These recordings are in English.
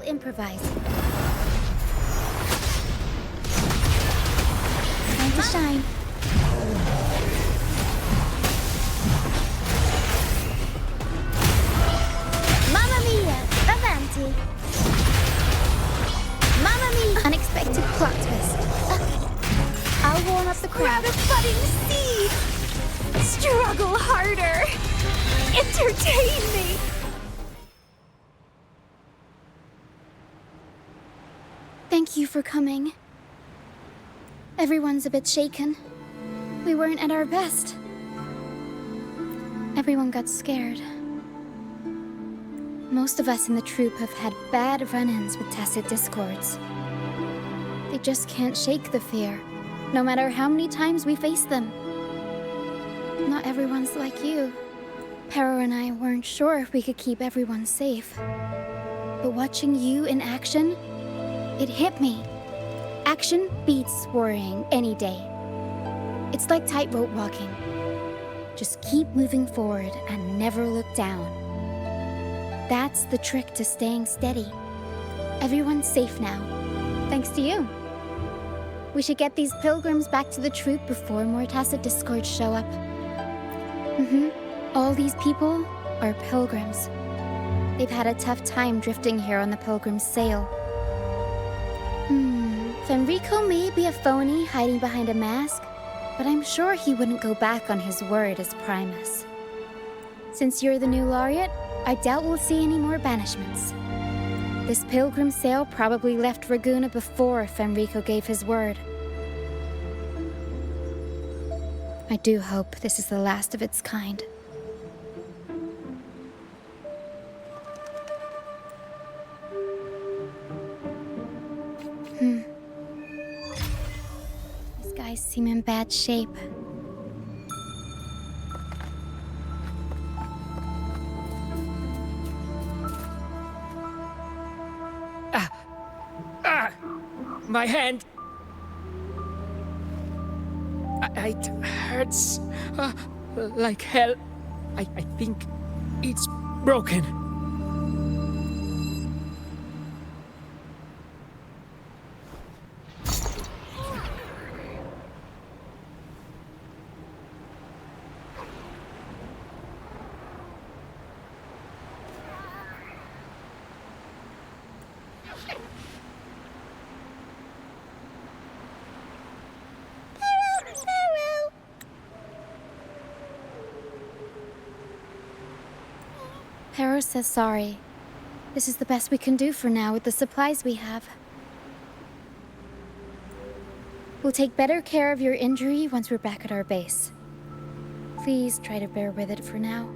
improvise. Time to shine. Mamma mia! Avanti! Mamma mia! Unexpected plot twist. I'll warm up the crowd. Sprout a budding seed! Struggle harder! Entertain me! Thank you for coming. Everyone's a bit shaken. We weren't at our best. Everyone got scared. Most of us in the troupe have had bad run-ins with tacit discords. They just can't shake the fear, no matter how many times we face them. Not everyone's like you. Pero and I weren't sure if we could keep everyone safe. But watching you in action, it hit me. Action beats worrying any day. It's like tightrope walking. Just keep moving forward and never look down. That's the trick to staying steady. Everyone's safe now, thanks to you. We should get these pilgrims back to the troupe before more tacit discords show up. All these people are pilgrims. They've had a tough time drifting here on the pilgrim's sail. Fenrico may be a phony hiding behind a mask, but I'm sure he wouldn't go back on his word as Primus. Since you're the new laureate, I doubt we'll see any more banishments. This pilgrim sail probably left Ragusa before Fenrico gave his word. I do hope this is the last of its kind. These guys seem in bad shape. My hand. It hurts like hell. I think it's broken. Pero says sorry. This is the best we can do for now with the supplies we have. We'll take better care of your injury once we're back at our base. Please try to bear with it for now.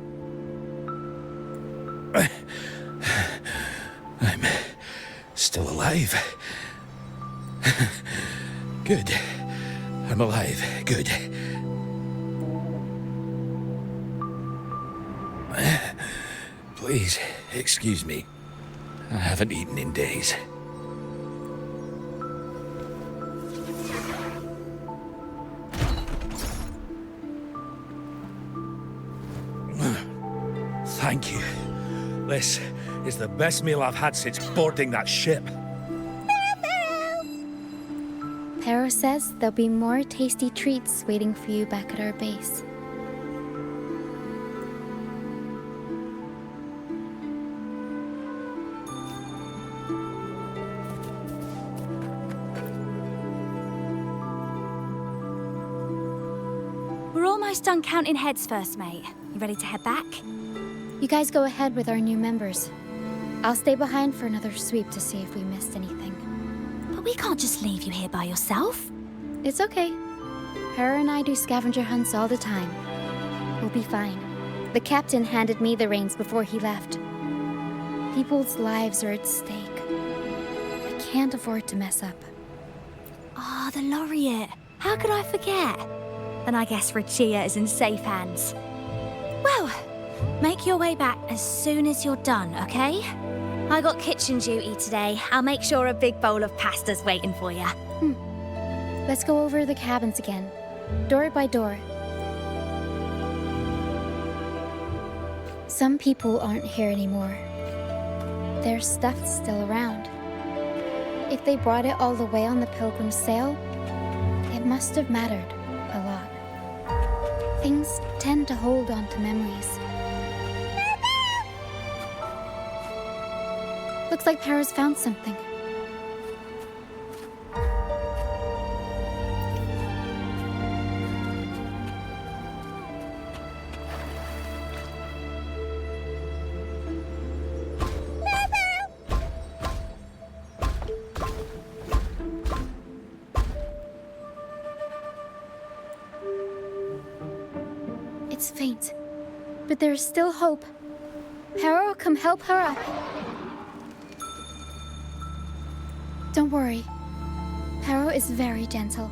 I'm still alive. Good. I'm alive. Good. Please, excuse me. I haven't eaten in days. Thank you. This is the best meal I've had since boarding that ship. Pero says there'll be more tasty treats waiting for you back at our base. We're almost done counting heads first, mate. You ready to head back? You guys go ahead with our new members. I'll stay behind for another sweep to see if we missed anything. But we can't just leave you here by yourself. It's okay. Her and I do scavenger hunts all the time. We'll be fine. The captain handed me the reins before he left. People's lives are at stake. I can't afford to mess up. Ah, the laureate. How could I forget? Then I guess Roccia is in safe hands. Well, make your way back as soon as you're done, okay? I got kitchen duty today. I'll make sure a big bowl of pasta's waiting for you. Let's go over the cabins again, door by door. Some people aren't here anymore. their stuff's still around. If they brought it all the way on the Pilgrim's sail, it must have mattered a lot. Things tend to hold on to memories. Looks like Para's found something. It's faint, but there is still hope. Para will come help her up. Don't worry. Pero is very gentle.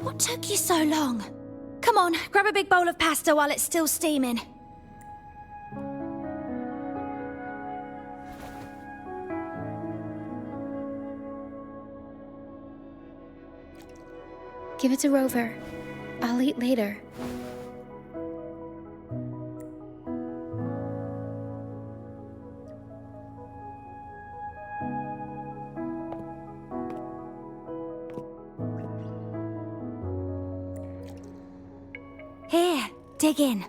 What took you so long? Come on, grab a big bowl of pasta while it's still steaming. Give it to Rover. I'll eat later. Here, dig in.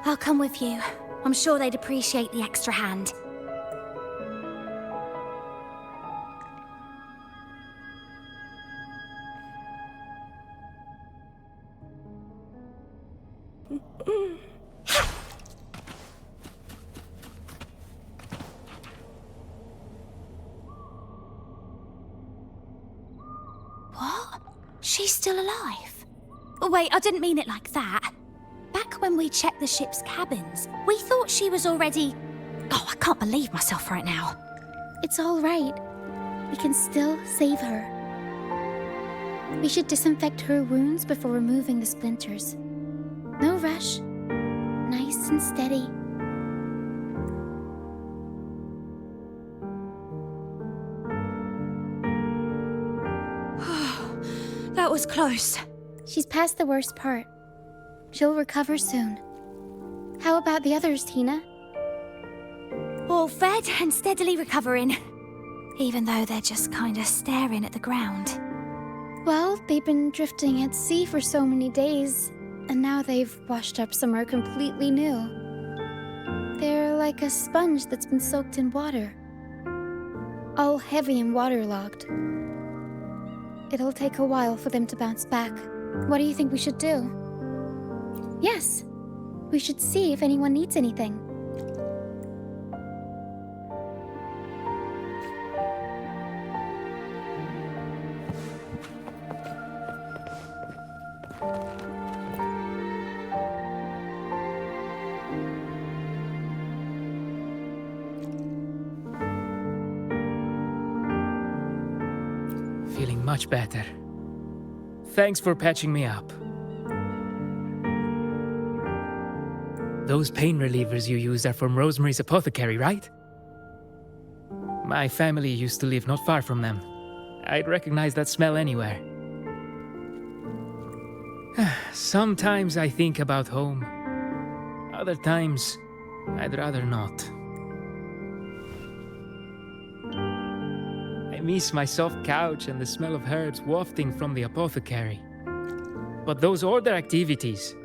I'll come with you. I'm sure they'd appreciate the extra hand. What? She's still alive? Wait, I didn't mean it like that. Back when we checked the ship's cabins, we thought she was already... Oh, I can't believe myself right now. It's all right. We can still save her. We should disinfect her wounds before removing the splinters. No rush. Nice and steady. That was close. She's past the worst part. She'll recover soon. How about the others, Tina? All fed and steadily recovering. Even though they're just kinda staring at the ground. Well, they've been drifting at sea for so many days, and now they've washed up somewhere completely new. They're like a sponge that's been soaked in water. All heavy and waterlogged. It'll take a while for them to bounce back. What do you think we should do? Yes, we should see if anyone needs anything. Feeling much better. Thanks for patching me up. Those pain relievers you used are from Rosemary's apothecary, right? My family used to live not far from them. I'd recognize that smell anywhere. Sometimes I think about home. Other times, I'd rather not. I miss my soft couch and the smell of herbs wafting from the apothecary. But those order activities,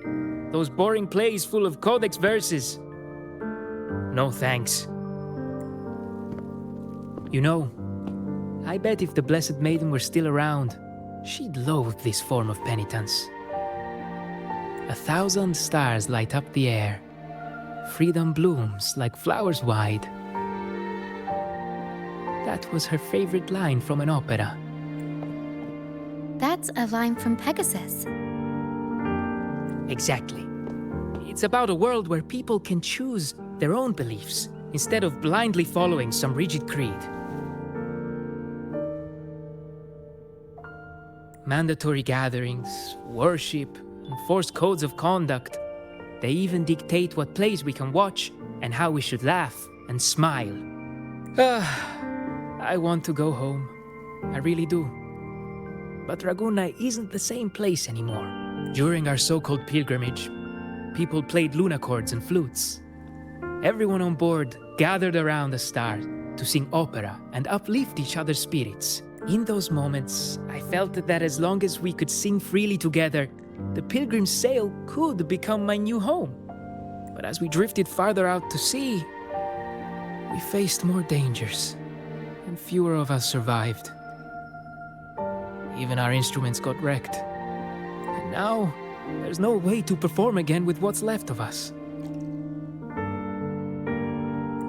those boring plays full of codex verses, no thanks. You know, I bet if the Blessed Maiden were still around, She'd loathe this form of penitence. 1,000 stars light up the air. Freedom blooms like flowers wide. That was her favorite line from an opera. That's a line from Pegasus. Exactly. It's about a world where people can choose their own beliefs instead of blindly following some rigid creed. Mandatory gatherings, worship, enforced codes of conduct. They even dictate what plays we can watch and how we should laugh and smile. I want to go home. I really do. But Ragunna isn't the same place anymore. During our so-called pilgrimage, people played lunacords and flutes. Everyone on board gathered around the star to sing opera and uplift each other's spirits. In those moments, I felt that as long as we could sing freely together, the pilgrim's sail could become my new home. But as we drifted farther out to sea, we faced more dangers, and fewer of us survived. Even our instruments got wrecked. And now, there's no way to perform again with what's left of us.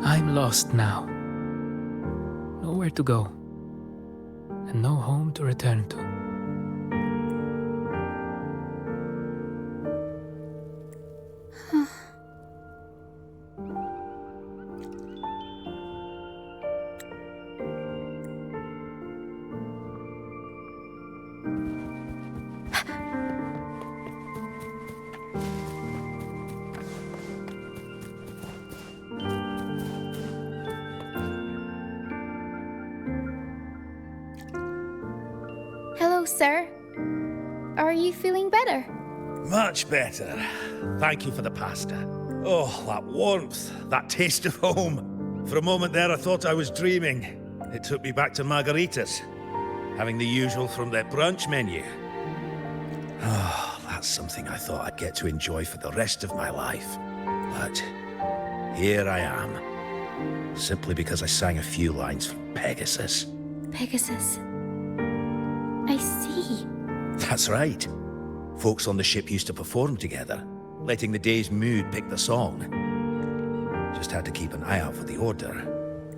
I'm lost now. Nowhere to go. And no home to return to. Hello, sir. Are you feeling better? Much better. Thank you for the pasta. Oh, that warmth, that taste of home. For a moment there, I thought I was dreaming. It took me back to margaritas, having the usual from their brunch menu. Oh, that's something I thought I'd get to enjoy for the rest of my life. But here I am, simply because I sang a few lines from Pegasus. Pegasus. I see. That's right. Folks on the ship used to perform together, letting the day's mood pick the song. Just had to keep an eye out for the order.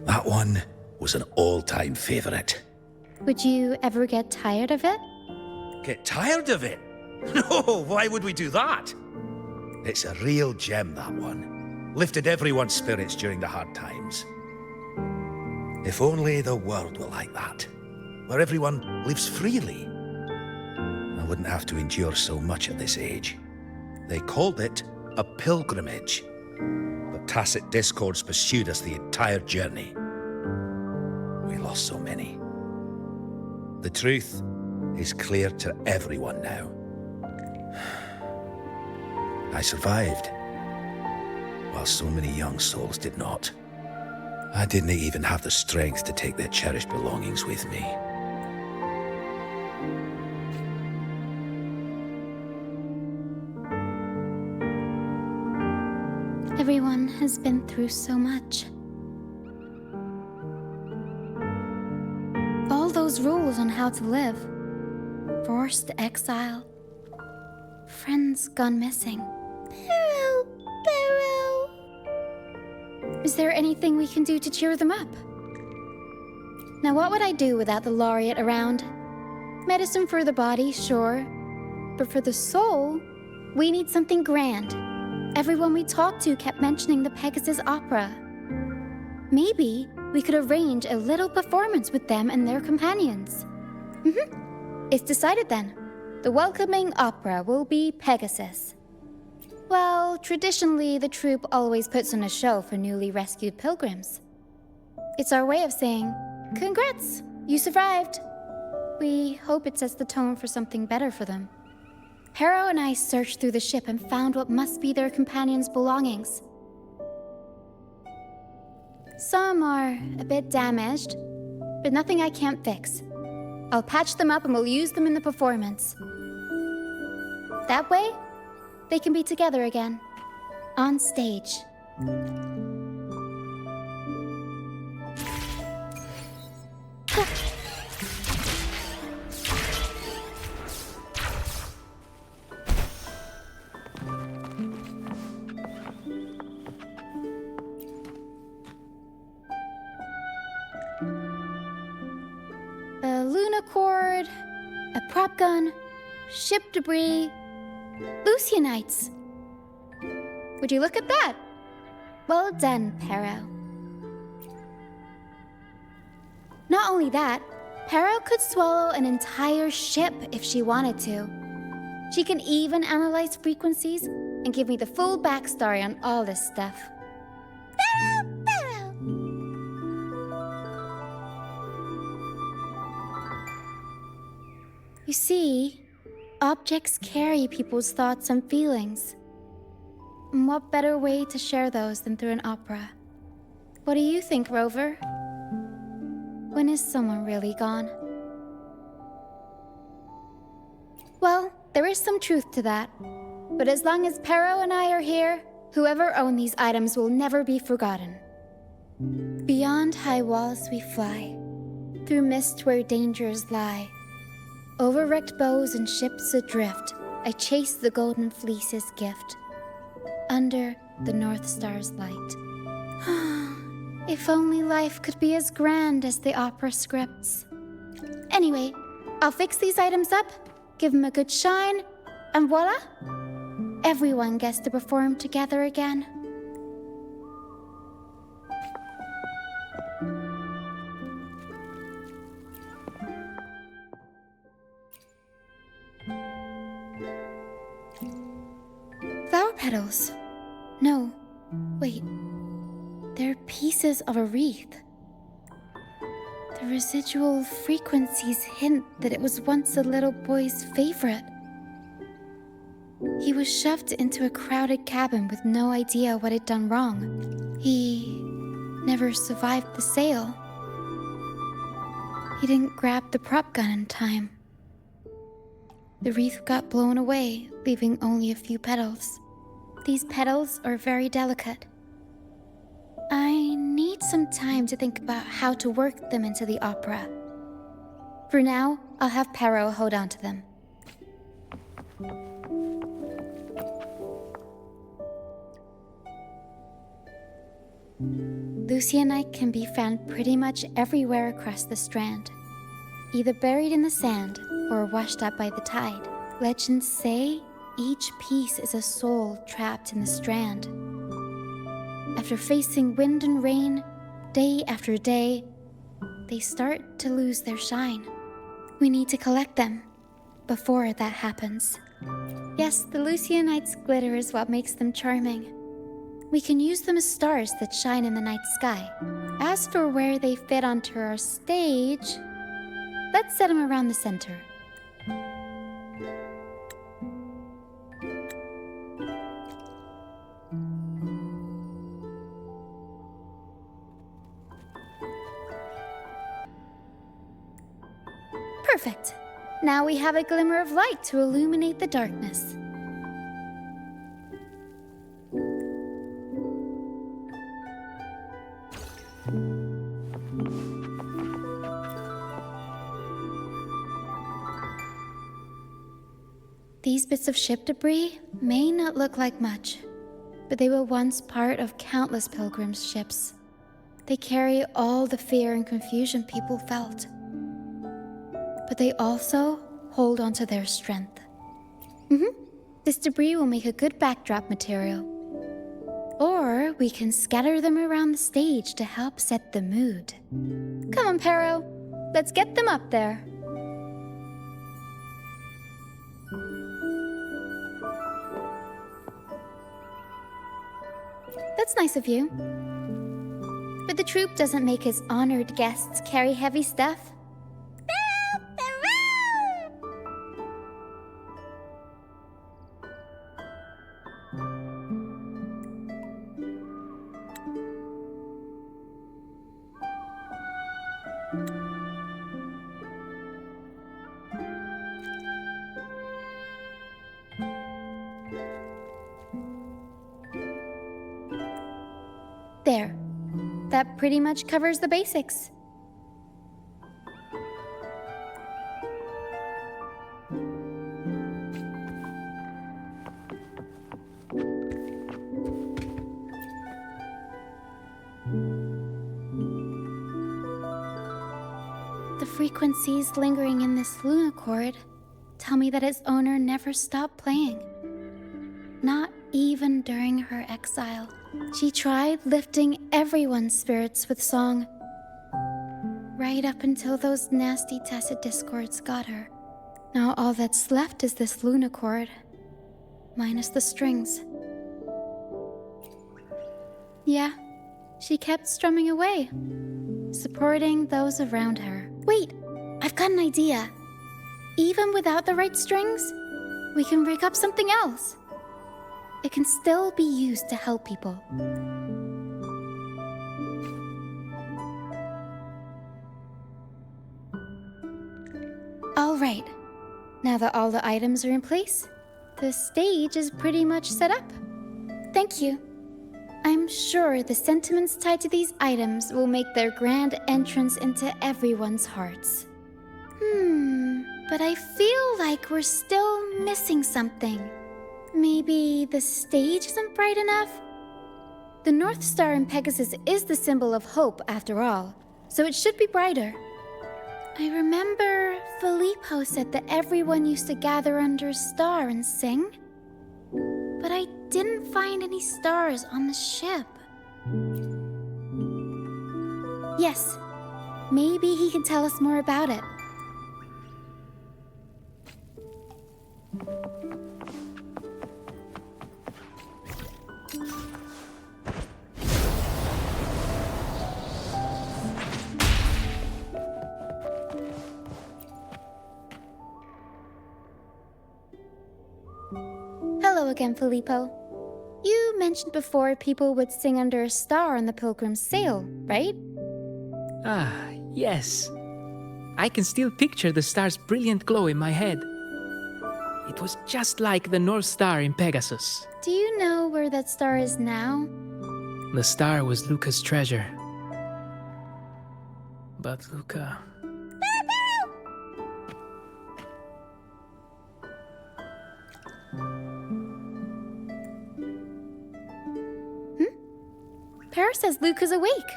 That one was an all-time favorite. Would you ever get tired of it? Get tired of it? No, why would we do that? It's a real gem, that one. Lifted everyone's spirits during the hard times. If only the world were like that, where everyone lives freely. I wouldn't have to endure so much at this age. They called it a pilgrimage, but tacit discords pursued us the entire journey. We lost so many. The truth is clear to everyone now. I survived, while so many young souls did not. I didn't even have the strength to take their cherished belongings with me. Everyone has been through so much. All those rules on how to live. Forced exile. Friends gone missing. Barrow! Barrow! Is there anything we can do to cheer them up? Now what would I do without the laureate around? Medicine for the body, sure. But for the soul, we need something grand. Everyone we talked to kept mentioning the Pegasus Opera. Maybe we could arrange a little performance with them and their companions. It's decided then. The welcoming opera will be Pegasus. Well, traditionally, the troupe always puts on a show for newly rescued pilgrims. It's our way of saying, congrats, you survived. We hope it sets the tone for something better for them. Harrow and I searched through the ship and found what must be their companions' belongings. Some are a bit damaged, but nothing I can't fix. I'll patch them up and we'll use them in the performance. That way, they can be together again, on stage. a lunacord, a prop gun, ship debris, Lucianites. Would you look at that? Well done, Pero. Not only that, Pero could swallow an entire ship if she wanted to. She can even analyze frequencies and give me the full backstory on all this stuff. Pero! You see, objects carry people's thoughts and feelings. And what better way to share those than through an opera? What do you think, Rover? When is someone really gone? Well, there is some truth to that. But as long as Pero and I are here, whoever owned these items will never be forgotten. Beyond high walls we fly, through mist where dangers lie. Over wrecked bows and ships adrift, I chase the golden fleece's gift. Under the North Star's light. If only life could be as grand as the opera scripts. Anyway, I'll fix these items up, give them a good shine, and voila! Everyone gets to perform together again. Flower petals. No, wait. They're pieces of a wreath. The residual frequencies hint that it was once a little boy's favorite. He was shoved into a crowded cabin with no idea what had done wrong. He never survived the sale. He didn't grab the prop gun in time. The wreath got blown away, leaving only a few petals. These petals are very delicate. I need some time to think about how to work them into the opera. For now, I'll have Pero hold on to them. Lucianite can be found pretty much everywhere across the Strand, either buried in the sand or washed up by the tide. Legends say each piece is a soul trapped in the Strand. After facing wind and rain, day after day, they start to lose their shine. We need to collect them before that happens. Yes, the Lucianite's glitter is what makes them charming. We can use them as stars that shine in the night sky. As for where they fit onto our stage, let's set them around the center. Perfect. Now we have a glimmer of light to illuminate the darkness. These bits of ship debris may not look like much, but they were once part of countless pilgrims' ships. They carry all the fear and confusion people felt. But they also hold onto their strength. This debris will make a good backdrop material. Or we can scatter them around the stage to help set the mood. Come on, Pero. Let's get them up there. That's nice of you. But the troupe doesn't make its honored guests carry heavy stuff. There. That pretty much covers the basics. frequencies lingering in this lunacord tell me that its owner never stopped playing. Not even during her exile. She tried lifting everyone's spirits with song, right up until those nasty tacit discords got her. Now all that's left is this lunacord, minus the strings. Yeah, she kept strumming away, supporting those around her. Wait, I've got an idea. Even without the right strings, we can rig up something else. It can still be used to help people. All right. Now that all the items are in place, the stage is pretty much set up. Thank you. I'm sure the sentiments tied to these items will make their grand entrance into everyone's hearts. But I feel like we're still missing something. Maybe the stage isn't bright enough? The North Star in Pegasus is the symbol of hope, after all, so it should be brighter. I remember Filippo said that everyone used to gather under a star and sing, but I didn't find any stars on the ship. Yes, maybe he can tell us more about it. Hello again, Filippo. You mentioned before people would sing under a star on the Pilgrim's Sail, right? Ah, yes. I can still picture the star's brilliant glow in my head. It was just like the North Star in Pegasus. Do you know where that star is now? The star was Luca's treasure. But Luca... Para says Luke is awake.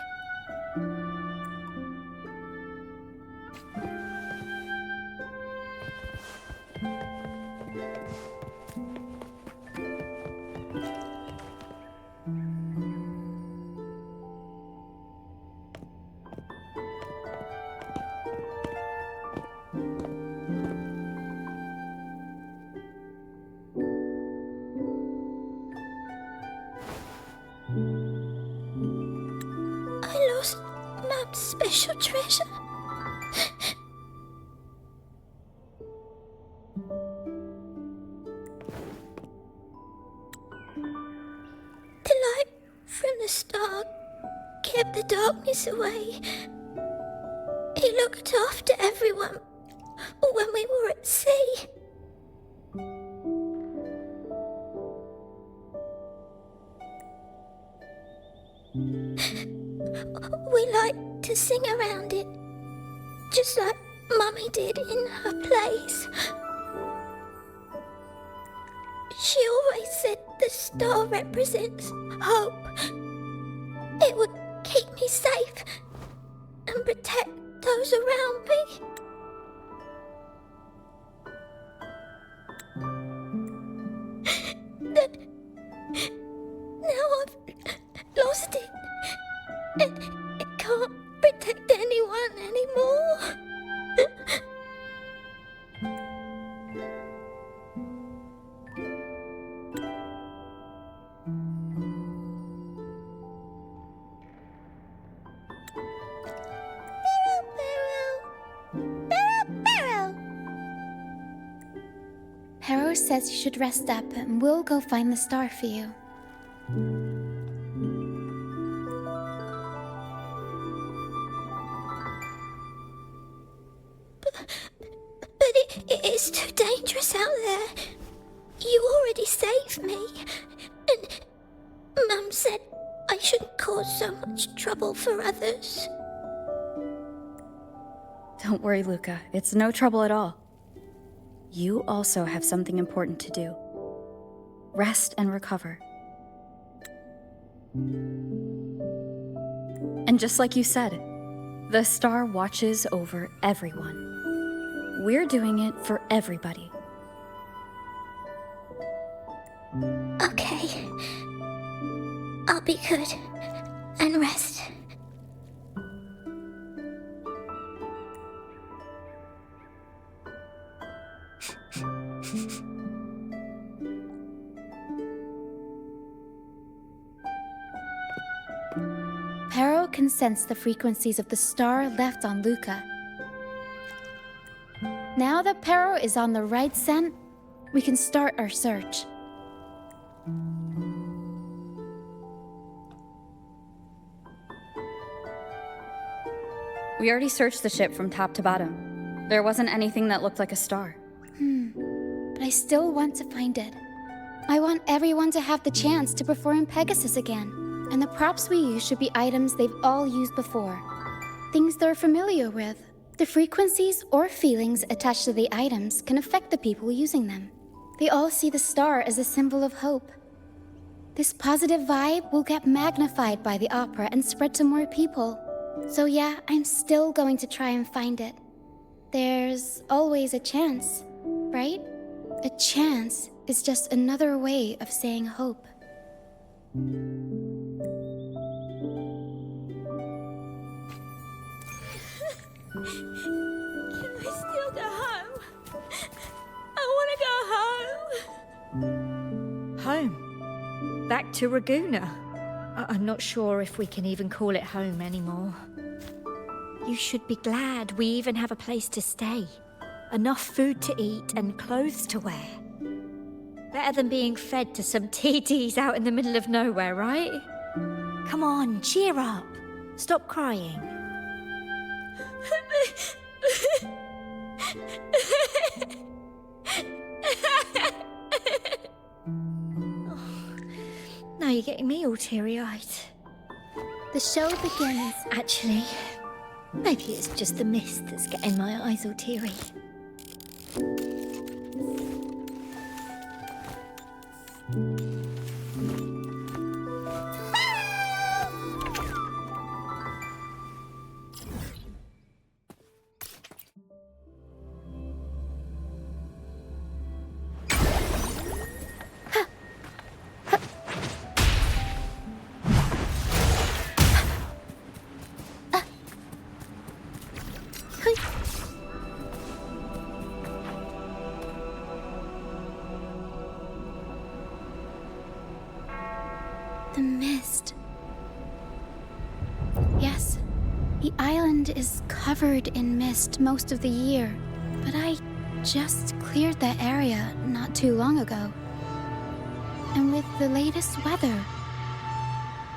I lost Mum's special treasure. The light from the star kept the darkness away. He looked after everyone when we were at sea. We like to sing around it, just like Mummy did in her plays. She always said the star represents hope. It would keep me safe and protect those around me. Now I've lost it, and it can't protect anyone anymore. Harrow says you should rest up and we'll go find the star for you. But it is too dangerous out there. You already saved me, and Mum said I shouldn't cause so much trouble for others. Don't worry, Luca. It's no trouble at all. You also have something important to do. Rest and recover. And just like you said, The star watches over everyone. We're doing it for everybody. Okay. I'll be good and rest. Pero can sense the frequencies of the star left on Luca. Now that Pero is on the right scent, we can start our search. We already searched the ship from top to bottom. There wasn't anything that looked like a star. But I still want to find it. I want everyone to have the chance to perform Pegasus again. And the props we use should be items they've all used before. Things they're familiar with. The frequencies or feelings attached to the items can affect the people using them. They all see the star as a symbol of hope. This positive vibe will get magnified by the opera and spread to more people. So yeah, I'm still going to try and find it. There's always a chance, right? A chance is just another way of saying hope. Can I still go home? I want to go home. Home? Back to Raguna? I'm not sure if we can even call it home anymore. You should be glad we even have a place to stay. Enough food to eat and clothes to wear. Better than being fed to some TDs out in the middle of nowhere, right? Come on, cheer up. Stop crying. Now you're getting me all teary-eyed. The show begins. Actually, maybe it's just the mist that's getting my eyes all teary. The mist. Yes, the island is covered in mist most of the year, but I just cleared that area not too long ago. And with the latest weather,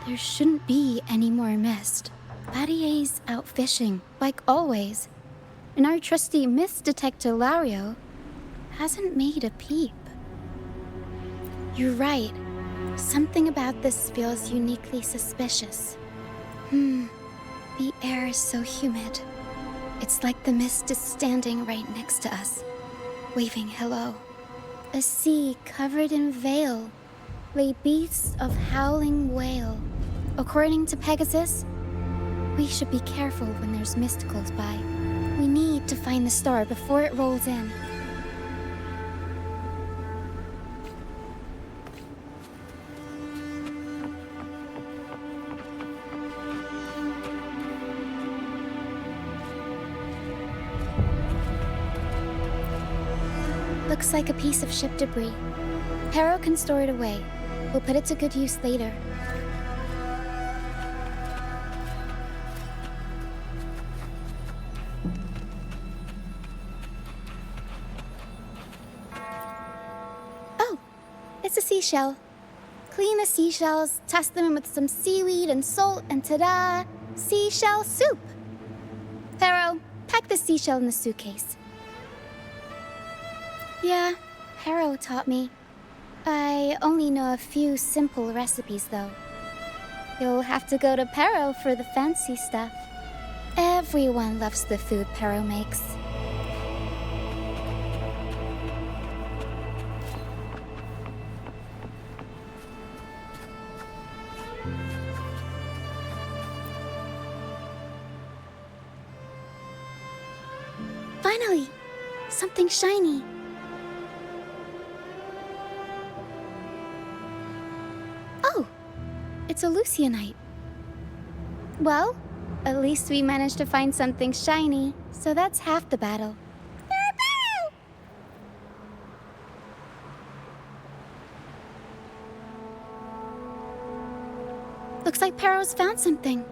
there shouldn't be any more mist. Battier's out fishing, like always, and our trusty mist detector Lario hasn't made a peep. You're right. Something about this feels uniquely suspicious. The air is so humid. It's like the mist is standing right next to us, waving hello. A sea covered in veil lay beasts of howling whale. According to Pegasus, we should be careful when there's mist close by. We need to find the star before it rolls in. Looks like a piece of ship debris. Pero can store it away. We'll put it to good use later. Oh, it's a seashell. Clean the seashells, toss them in with some seaweed and salt, and ta-da! Seashell soup! Pero, pack the seashell in the suitcase. Yeah, Pero taught me. I only know a few simple recipes, though. You'll have to go to Pero for the fancy stuff. Everyone loves the food Pero makes. Finally! Something shiny. Oh! It's a Lucianite. Well, at least we managed to find something shiny, so that's half the battle. Looks like Pero's found something.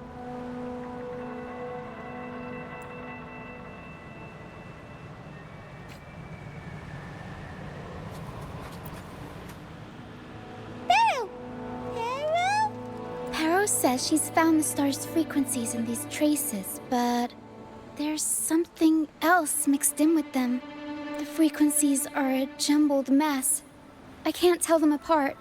Pero says she's found the star's frequencies in these traces, but there's something else mixed in with them. The frequencies are a jumbled mess. I can't tell them apart.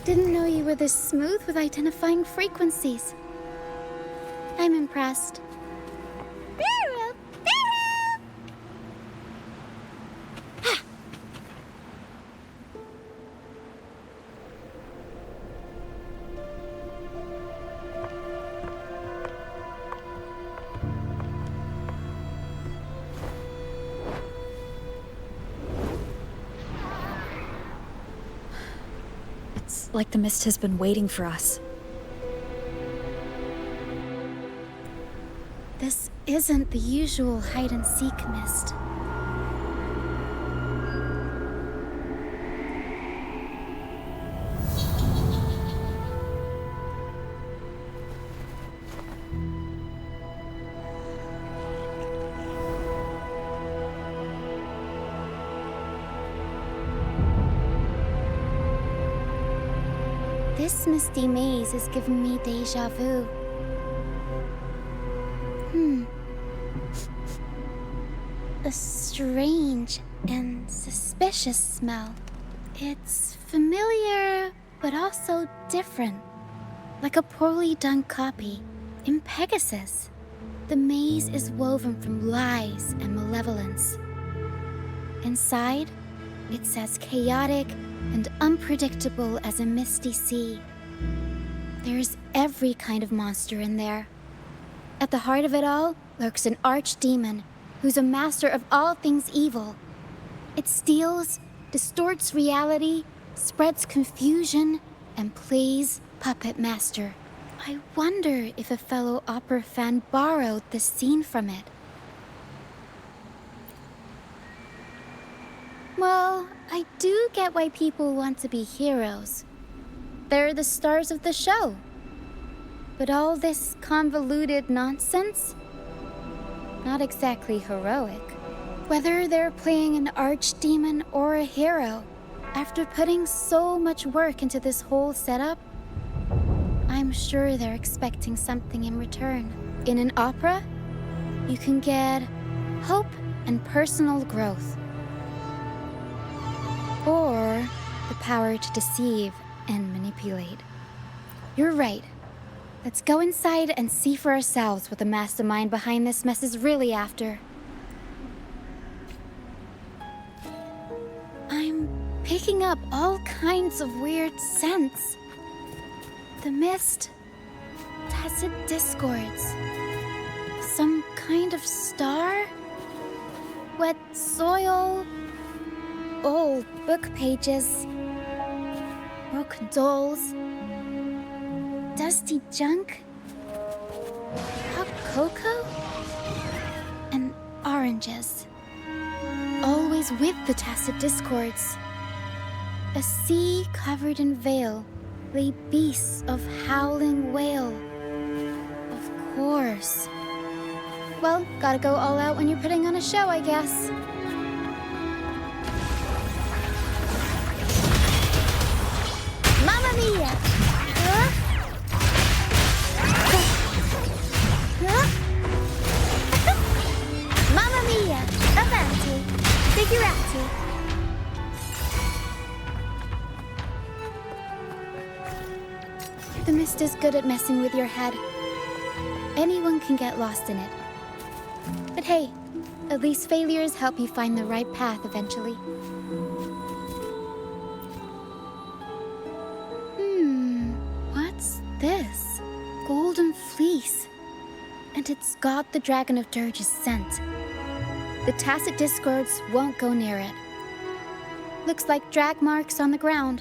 Didn't know you were this smooth with identifying frequencies. I'm impressed. It's like the mist has been waiting for us. This isn't the usual hide-and-seek mist. This misty maze is giving me déjà vu. A strange and suspicious smell. It's familiar, but also different. Like a poorly done copy. In Pegasus, the maze is woven from lies and malevolence. Inside, it's as chaotic and unpredictable as a misty sea. There's every kind of monster in there. At the heart of it all lurks an archdemon who's a master of all things evil. It steals, distorts reality, spreads confusion, and plays puppet master. I wonder if a fellow opera fan borrowed this scene from it. Well, I do get why people want to be heroes. They're the stars of the show. But all this convoluted nonsense? Not exactly heroic. Whether they're playing an archdemon or a hero, after putting so much work into this whole setup, I'm sure they're expecting something in return. In an opera, you can get hope and personal growth. Or the power to deceive and manipulate. You're right. Let's go inside and see for ourselves what the mastermind behind this mess is really after. I'm picking up all kinds of weird scents. The mist, tacit discords, some kind of star, wet soil, old book pages, broken dolls, dusty junk, hot cocoa, and oranges. Always with the tacit discords. A sea covered in veil lay beasts of howling wail. Of course. Well, gotta go all out when you're putting on a show, I guess. Mamma mia! Huh? Huh? Mamma mia! Avanti! Figurati! The mist is good at messing with your head. Anyone can get lost in it. But hey, at least failures help you find the right path eventually. What's this? Golden fleece. And it's God the Dragon of Dirge's scent. The Tacit Discords won't go near it. Looks like drag marks on the ground.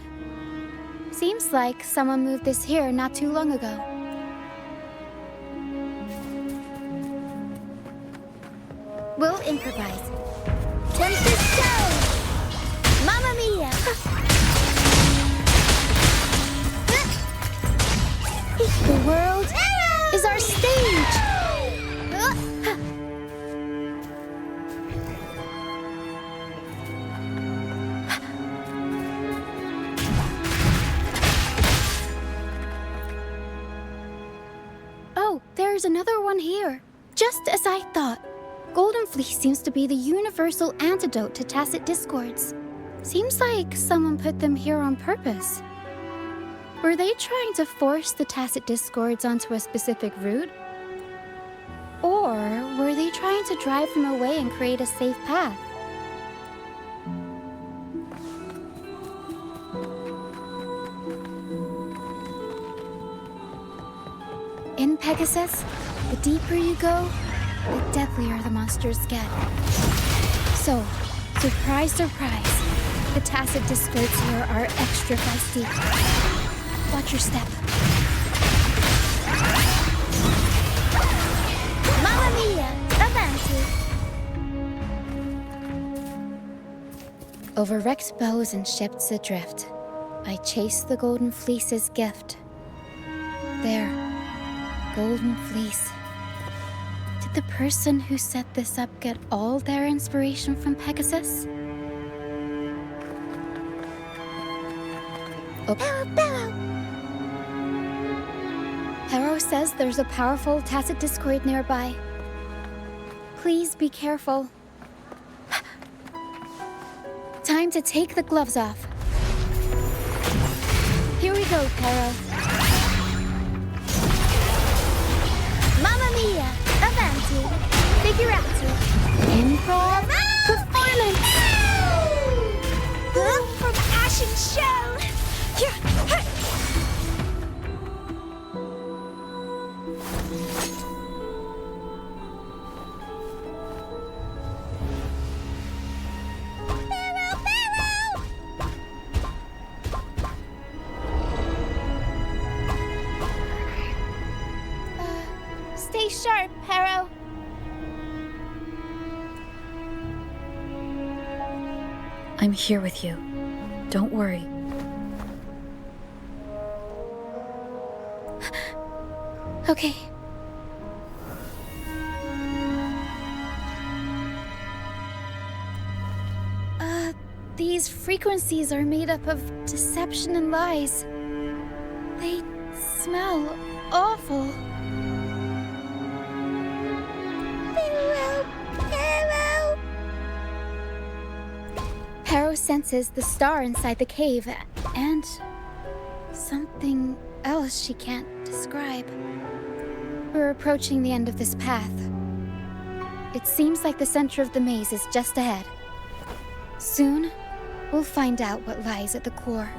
Seems like someone moved this here not too long ago. We'll improvise. Tempest Stone! Mamma Mia! The world is our stage! Oh, there's another one here. Just as I thought. Golden Fleece seems to be the universal antidote to Tacit Discords. Seems like someone put them here on purpose. Were they trying to force the Tacit Discords onto a specific route? Or were they trying to drive them away and create a safe path? In Pegasus, the deeper you go, the deadlier the monsters get. So, surprise, surprise, the Tacit Discords here are extra feisty. Watch your step. Mamma Mia! Avanti! Over wrecked bows and ships adrift, I chase the Golden Fleece's gift. There, Golden Fleece. Did the person who set this up get all their inspiration from Pegasus? Oh. Barrow! Harrow says there's a powerful Tacit Discord nearby. Please be careful. Time to take the gloves off. Here we go, Harrow. Mamma Mia! Avanti! Figurati! Improv performance! From Ashen Shell! Stay sharp, Harrow. I'm here with you. Don't worry. Okay. These frequencies are made up of deception and lies. They smell awful. Harrow senses the star inside the cave, and something else she can't describe. We're approaching the end of this path. It seems like the center of the maze is just ahead. Soon, we'll find out what lies at the core.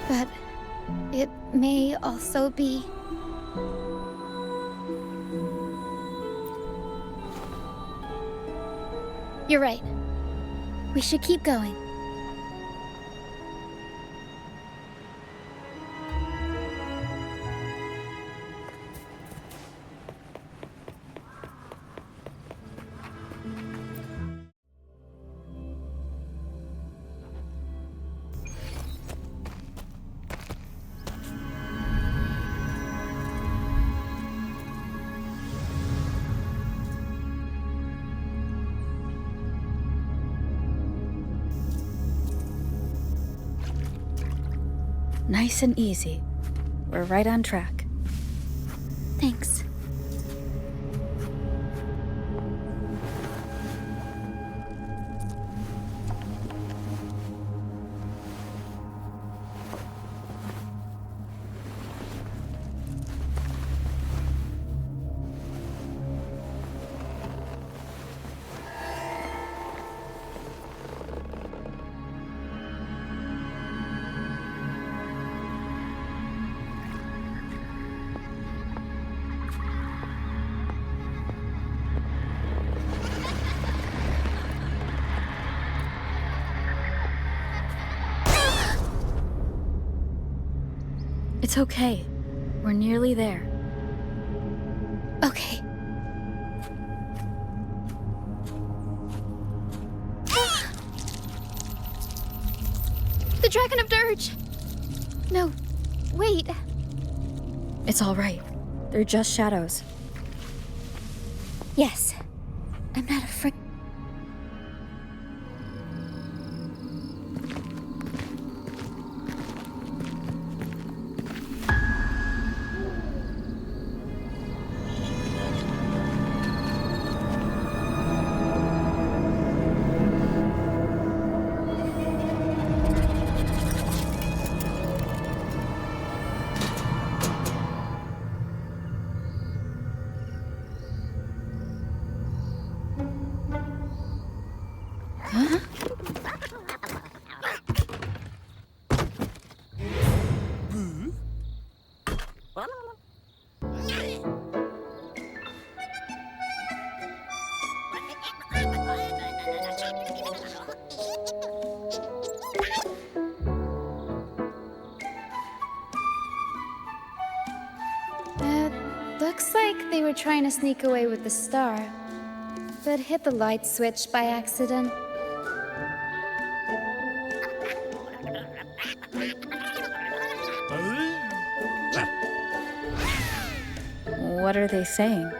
But it may also be... You're right. We should keep going. Nice and easy. We're right on track. Thanks. It's okay. We're nearly there. Okay. The Dragon of Dirge! No, wait. It's all right. They're just shadows. Yes, I'm not afraid. Looks like they were trying to sneak away with the star, but hit the light switch by accident. What are they saying?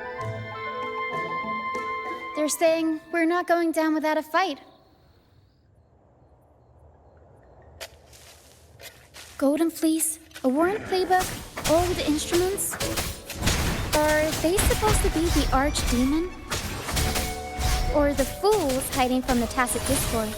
They're saying we're not going down without a fight. Golden Fleece, a worn playbook, old instruments. Are they supposed to be the archdemon? Or the fools hiding from the Tacit Discords?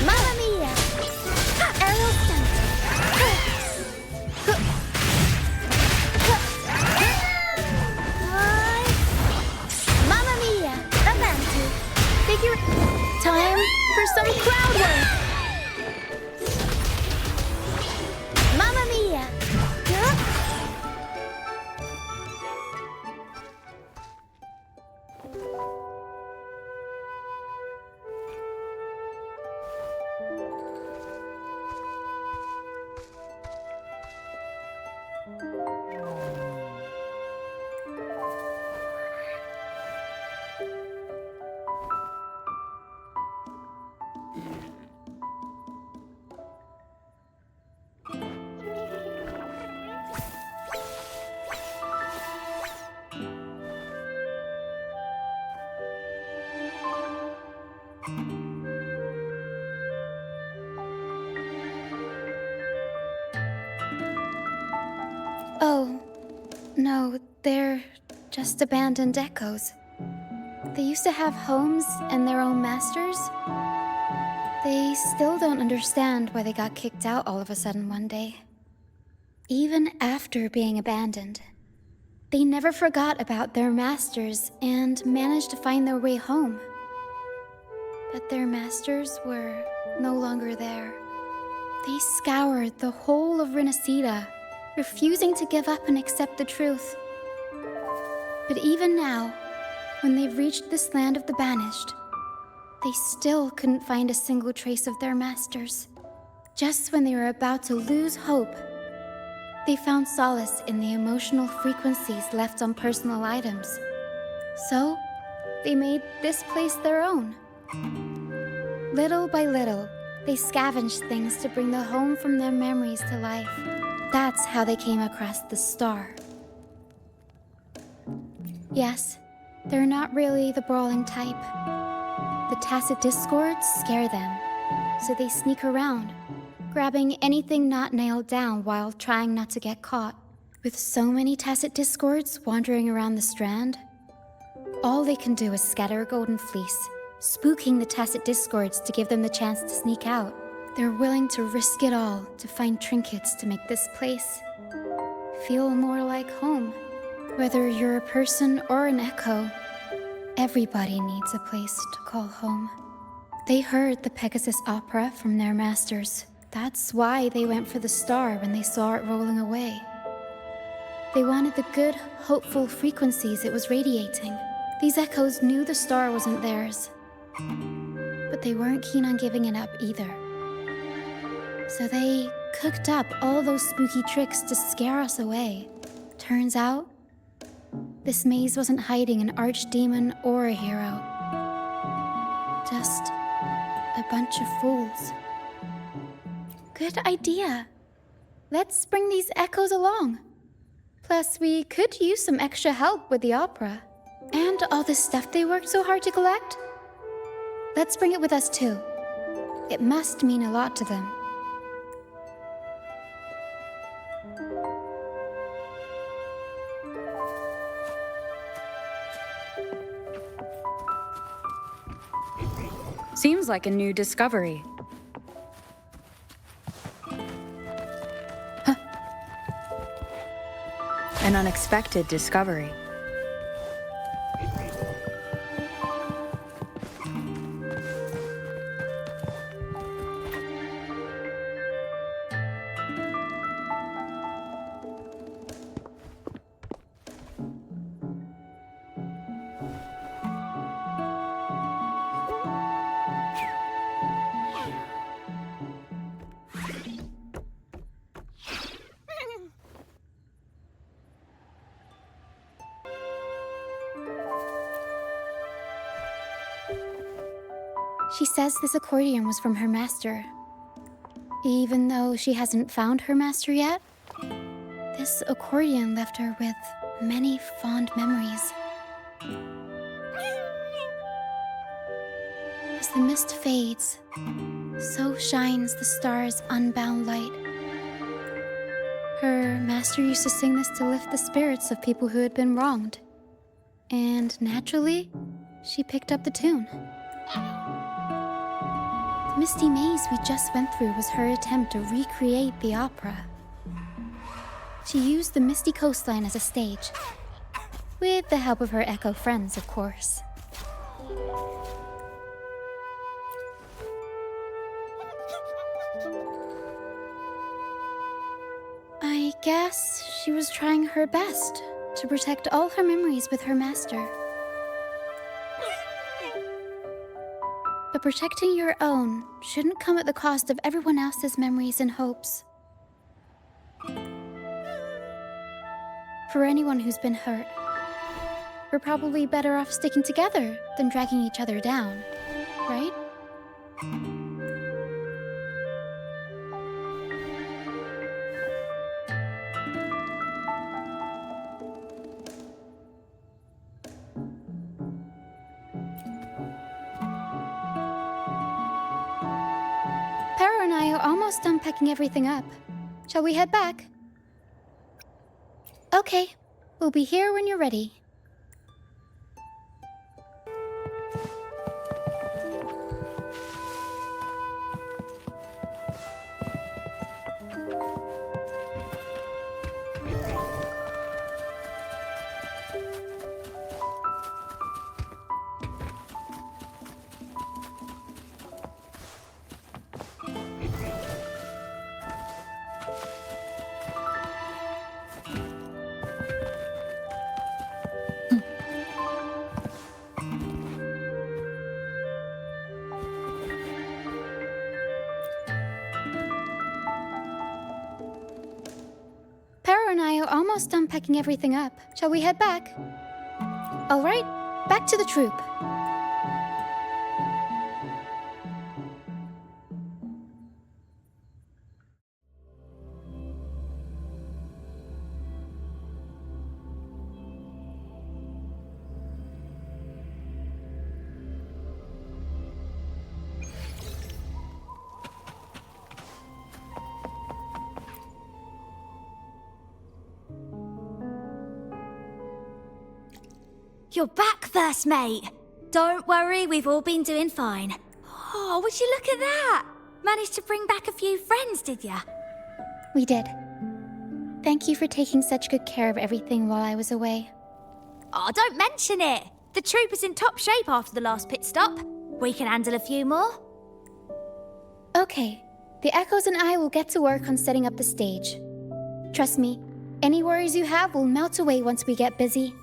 Mamma mia! Arrow stunt! Mamma mia! Avanti! Figure... Time for some crowd work! Mamma mia! Oh, no, they're just abandoned echoes. They used to have homes and their own masters. They still don't understand why they got kicked out all of a sudden one day. Even after being abandoned, they never forgot about their masters and managed to find their way home. But their masters were no longer there. They scoured the whole of Renacida, refusing to give up and accept the truth. But even now, when they've reached this land of the banished, they still couldn't find a single trace of their masters. Just when they were about to lose hope, they found solace in the emotional frequencies left on personal items. So, they made this place their own. Little by little, they scavenged things to bring the home from their memories to life. That's how they came across the star. Yes, they're not really the brawling type. The Tacit Discords scare them, so they sneak around, grabbing anything not nailed down while trying not to get caught. With so many Tacit Discords wandering around the Strand, all they can do is scatter Golden Fleece, spooking the Tacit Discords to give them the chance to sneak out. They're willing to risk it all to find trinkets to make this place feel more like home. Whether you're a person or an echo, everybody needs a place to call home. They heard the Pegasus opera from their masters. That's why they went for the star when they saw it rolling away. They wanted the good, hopeful frequencies it was radiating. These echoes knew the star wasn't theirs. But they weren't keen on giving it up either. So they cooked up all those spooky tricks to scare us away. Turns out, this maze wasn't hiding an archdemon or a hero. Just a bunch of fools. Good idea. Let's bring these echoes along. Plus, we could use some extra help with the opera. And all the stuff they worked so hard to collect. Let's bring it with us too. It must mean a lot to them. Seems like a new discovery. Huh. An unexpected discovery. She says this accordion was from her master. Even though she hasn't found her master yet, this accordion left her with many fond memories. As the mist fades, so shines the star's unbound light. Her master used to sing this to lift the spirits of people who had been wronged. And naturally, she picked up the tune. The misty maze we just went through was her attempt to recreate the opera. She used the misty coastline as a stage, with the help of her echo friends, of course. I guess she was trying her best to protect all her memories with her master. But protecting your own shouldn't come at the cost of everyone else's memories and hopes. For anyone who's been hurt, we're probably better off sticking together than dragging each other down, right? Para and I are almost done packing everything up. Shall we head back? Okay, we'll be here when you're ready. Para and I are almost done packing everything up. Shall we head back? All right, back to the troop. You're back, first mate. Don't worry, we've all been doing fine. Oh, would you look at that? Managed to bring back a few friends, did ya? We did. Thank you for taking such good care of everything while I was away. Oh, don't mention it. The troop is in top shape after the last pit stop. We can handle a few more. Okay, the Echoes and I will get to work on setting up the stage. Trust me, Any worries you have will melt away once we get busy.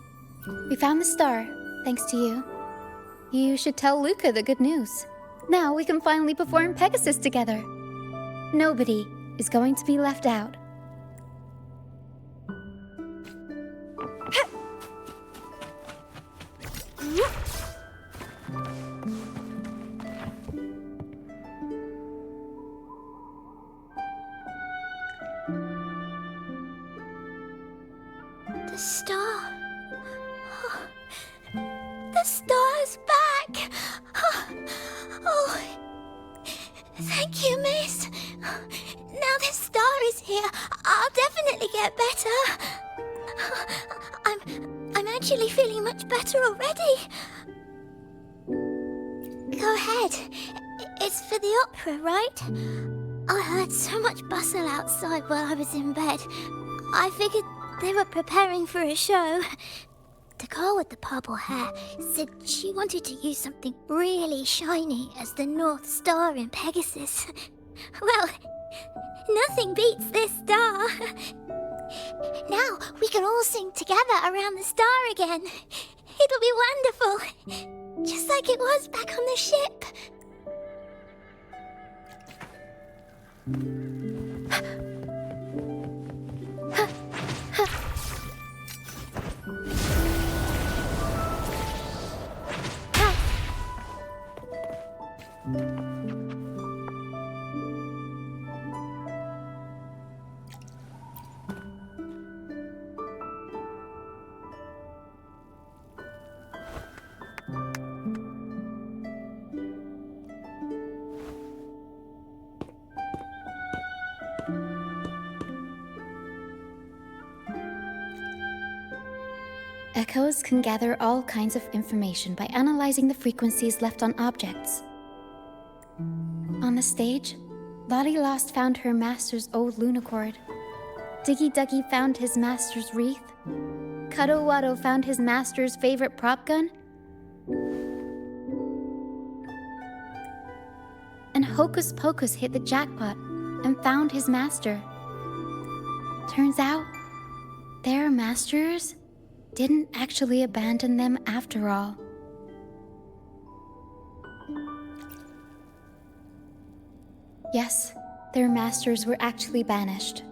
We found the star, thanks to you. You should tell Luca the good news. Now we can finally perform Pegasus together. Nobody is going to be left out. The star. The star's back! Oh, thank you, miss. Now this star is here, I'll definitely get better. I'm actually feeling much better already. Go ahead. It's for the opera, right? I heard so much bustle outside while I was in bed. I figured they were preparing for a show. The girl with the purple hair said she wanted to use something really shiny as the North Star in Pegasus. Well, nothing beats this star. Now we can all sing together around the star again. It'll be wonderful, just like it was back on the ship. Echoes can gather all kinds of information by analyzing the frequencies left on objects. On the stage, Lottie Lost found her master's old lunicord. Diggy Duggy found his master's wreath. Cuddle Waddle found his master's favorite prop gun. And Hocus Pocus hit the jackpot and found his master. Turns out, their masters didn't actually abandon them after all. Yes, their masters were actually banished.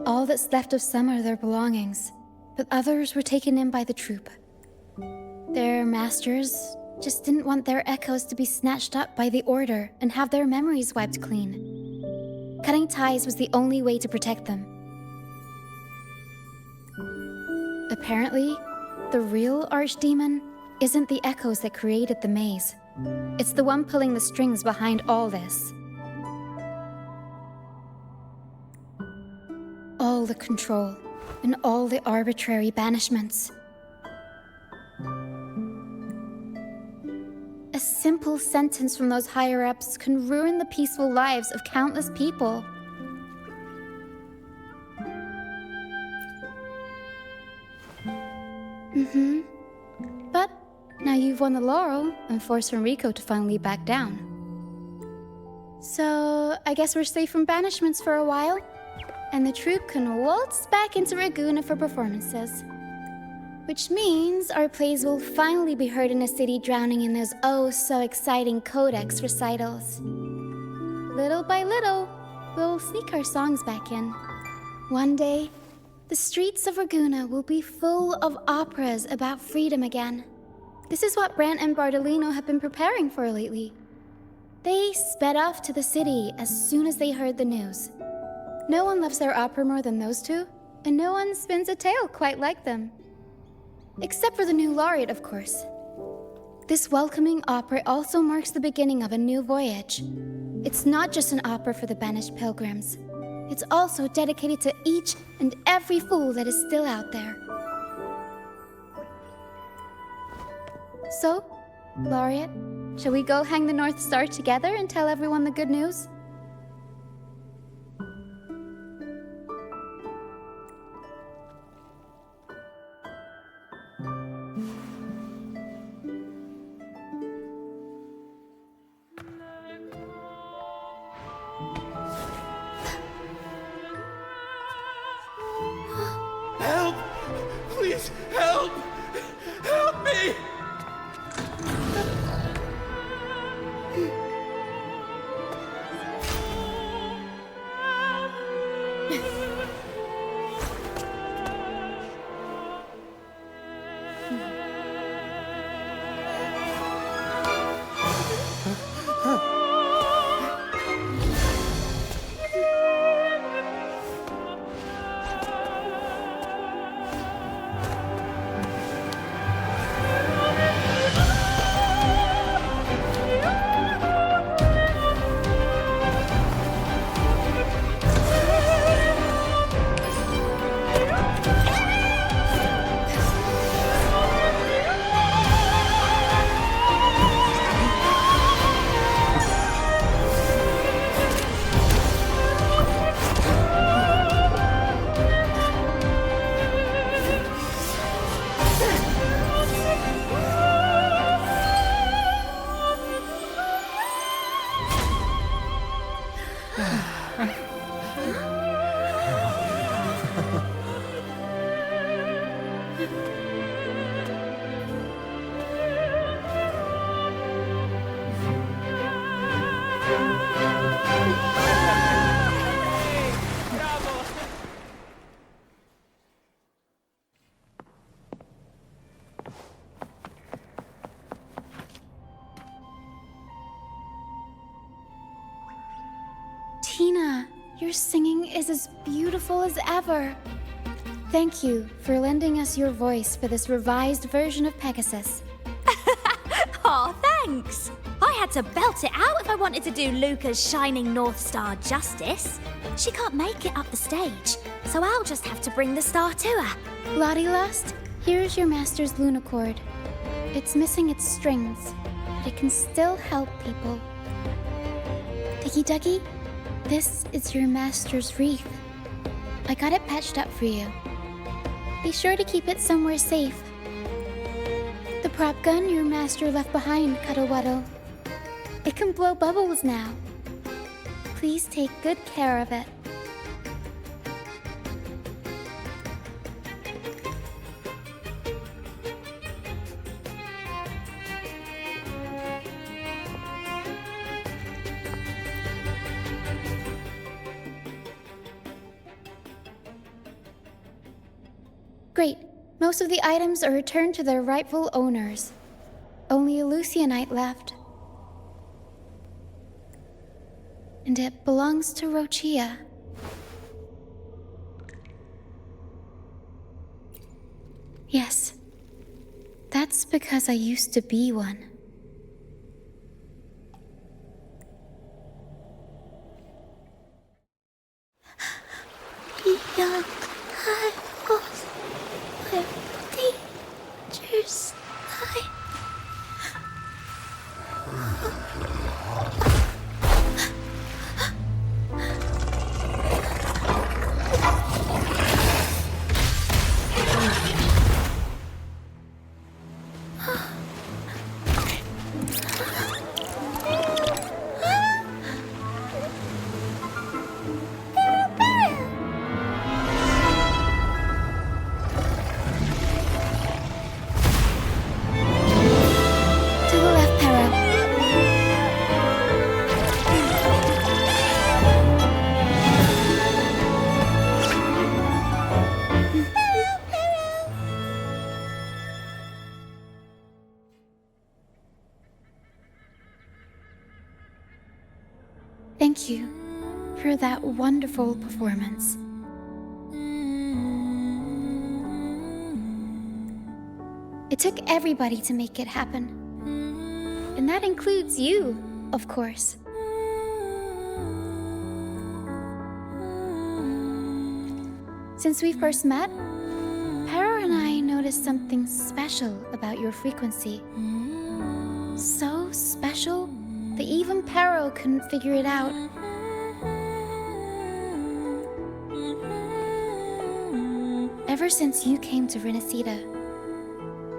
All that's left of some are their belongings, but others were taken in by the troop. Their masters just didn't want their echoes to be snatched up by the Order and have their memories wiped clean. Cutting ties was the only way to protect them. Apparently, the real archdemon isn't the echoes that created the maze. It's the one pulling the strings behind all this. All the control and all the arbitrary banishments. A simple sentence from those higher-ups can ruin the peaceful lives of countless people. But now you've won the laurel and forced Enrico to finally back down. So I guess we're safe from banishments for a while, and the troupe can waltz back into Ragusa for performances. Which means our plays will finally be heard in a city drowning in those oh-so-exciting codex recitals. Little by little, we'll sneak our songs back in. One day, the streets of Ragusa will be full of operas about freedom again. This is what Brant and Bardolino have been preparing for lately. They sped off to the city as soon as they heard the news. No one loves their opera more than those two, and no one spins a tale quite like them. Except for the new laureate, of course. This welcoming opera also marks the beginning of a new voyage. It's not just an opera for the banished pilgrims. It's also dedicated to each and every fool that is still out there. So, Laureate, shall we go hang the North Star together and tell everyone the good news? Your singing is as beautiful as ever. Thank you for lending us your voice for this revised version of Pegasus. Aw, thanks! I had to belt it out if I wanted to do Luca's Shining North Star justice. She can't make it up the stage, so I'll just have to bring the star to her. Lottie Lost, here's your master's Lunacord. It's missing its strings, but it can still help people. Diggy Duggy, this is your master's wreath. I got it patched up for you. Be sure to keep it somewhere safe. The prop gun your master left behind, Cuddle-Wuddle. It can blow bubbles now. Please take good care of it. Great. Most of the items are returned to their rightful owners. Only a Lucianite left. And it belongs to Roccia. Yes. That's because I used to be one. Young, I was where dangers lie. To the left, Pero. Thank you for that wonderful performance. It took everybody to make it happen. And that includes you, of course. Since we first met, Pero and I noticed something special about your frequency. So special that even Pero couldn't figure it out. Ever since you came to Renacida,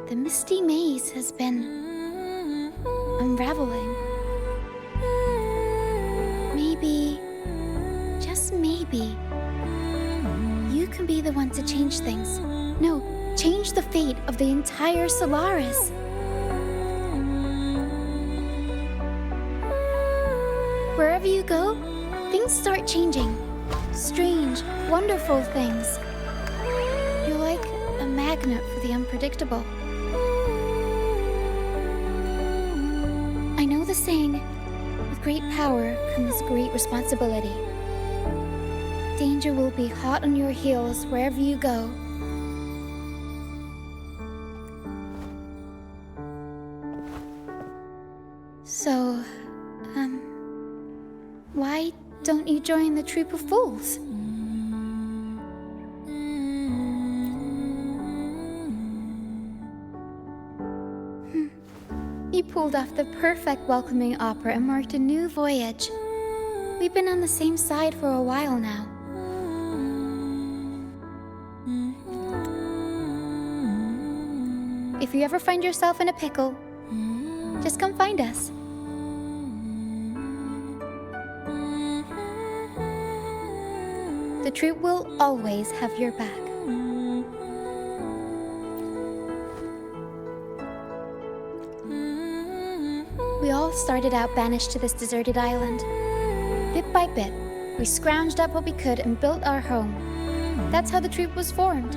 the misty maze has been unraveling. Maybe, just maybe, you can be the one to change things. No, change the fate of the entire Solaris. Wherever you go, things start changing. Strange, wonderful things. You're like a magnet for the unpredictable. I know the saying, with great power comes great responsibility. Danger will be hot on your heels wherever you go. So, why don't you join the troop of fools? You pulled off the perfect welcoming opera and marked a new voyage. We've been on the same side for a while now. If you ever find yourself in a pickle, just come find us. The troop will always have your back. We all started out banished to this deserted island. Bit by bit, we scrounged up what we could and built our home. That's how the troop was formed.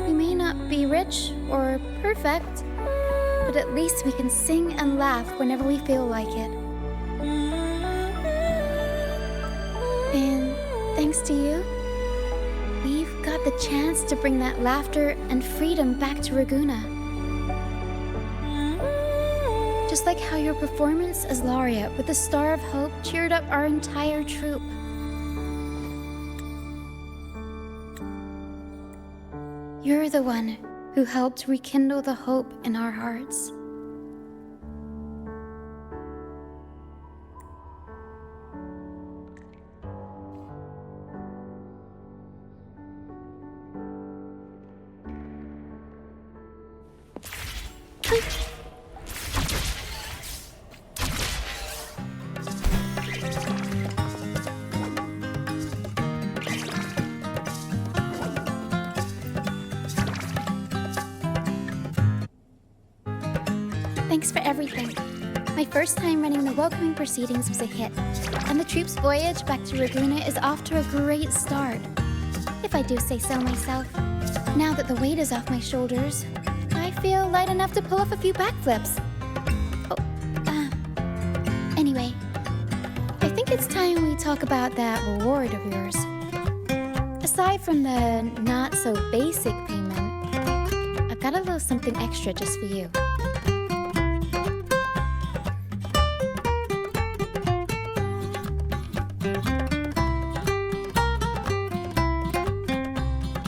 We may not be rich or perfect, but but at least we can sing and laugh whenever we feel like it. And thanks to you, we've got the chance to bring that laughter and freedom back to Raguna. Just like how your performance as Laureate with the Star of Hope cheered up our entire troupe. You're the one who helped rekindle the hope in our hearts. Thanks for everything. My first time running the welcoming proceedings was a hit, and the troupe's voyage back to Raguna is off to a great start. If I do say so myself. Now that the weight is off my shoulders, I feel light enough to pull off a few backflips. Anyway, I think it's time we talk about that reward of yours. Aside from the not-so-basic payment, I've got a little something extra just for you.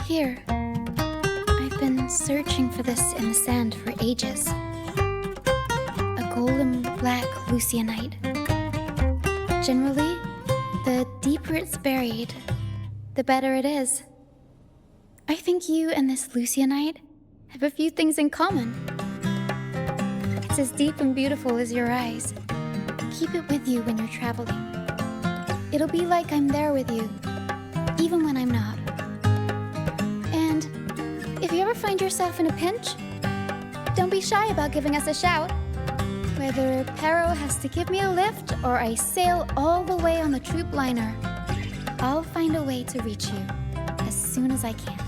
Here. I've been searching for this in the sand for ages. A golden black Lucianite. Generally, the deeper it's buried, the better it is. I think you and this Lucianite have a few things in common. It's as deep and beautiful as your eyes. Keep it with you when you're traveling. It'll be like I'm there with you, even when I'm not. And if you ever find yourself in a pinch, don't be shy about giving us a shout. Whether Pero has to give me a lift or I sail all the way on the troop liner, I'll find a way to reach you as soon as I can.